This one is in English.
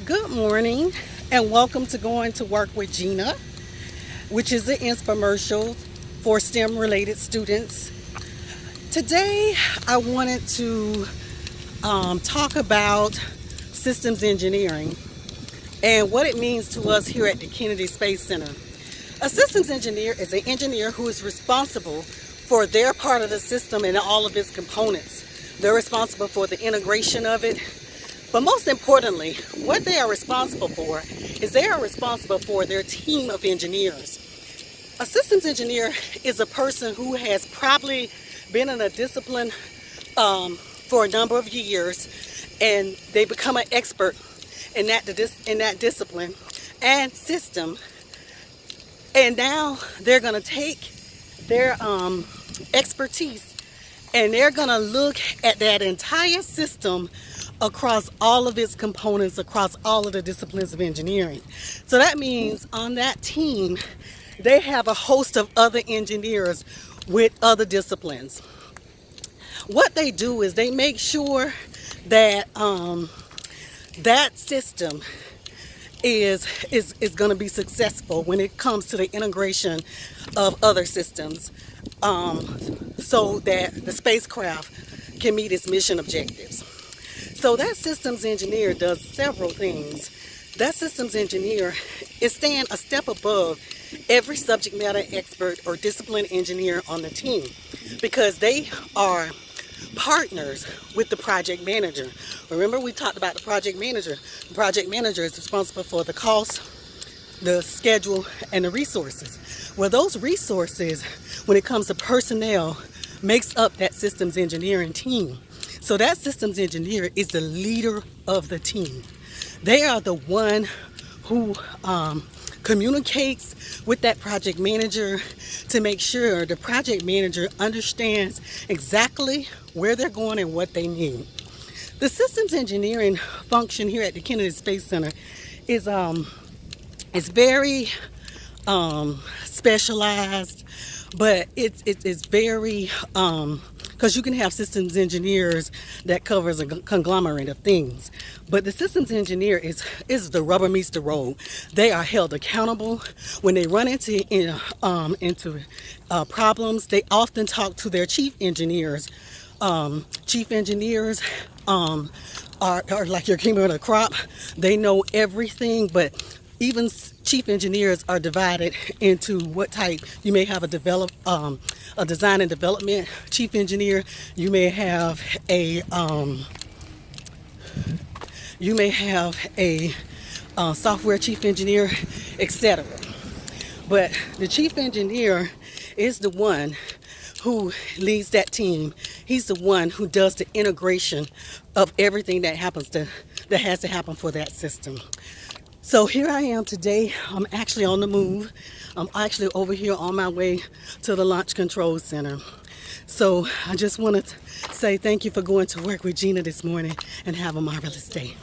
Good morning and welcome to Going to Work with Gena, which is an infomercial for STEM related students. Today I wanted to talk about systems engineering and what it means to us here at the Kennedy Space Center. A systems engineer is an engineer who is responsible for their part of the system and all of its components. They're responsible for the integration of it. But most importantly, what they are responsible for is they are responsible for their team of engineers. A systems engineer is a person who has probably been in a discipline for a number of years, and they become an expert in that discipline and system. And now they're going to take their expertise and they're going to look at that entire system across all of its components, across all of the disciplines of engineering. So that means on that team, they have a host of other engineers with other disciplines. What they do is they make sure that that system is going to be successful when it comes to the integration of other systems, so that the spacecraft can meet its mission objectives. So that systems engineer does several things. That systems engineer is staying a step above every subject matter expert or discipline engineer on the team, because they are partners with the project manager. Remember, we talked about the project manager. The project manager is responsible for the cost, the schedule, and the resources. Well, those resources, when it comes to personnel, makes up that systems engineering team. So that systems engineer is the leader of the team. They are the one who communicates with that project manager to make sure the project manager understands exactly where they're going and what they need. The systems engineering function here at the Kennedy Space Center is very specialized, but it's very because you can have systems engineers that covers a conglomerate of things. But the systems engineer is the rubber meets the road. They are held accountable when they run into problems. They often talk to their chief engineers. Chief engineers are like your cream of the crop. They know everything, but even chief engineers are divided into what type. You may have a design and development chief engineer. You may have a software chief engineer, etc. But the chief engineer is the one who leads that team. He's the one who does the integration of everything that has to happen for that system. So here I am today. I'm actually on the move. I'm actually over here on my way to the Launch Control Center. So I just want to say thank you for going to work with Gena this morning, and have a marvelous day.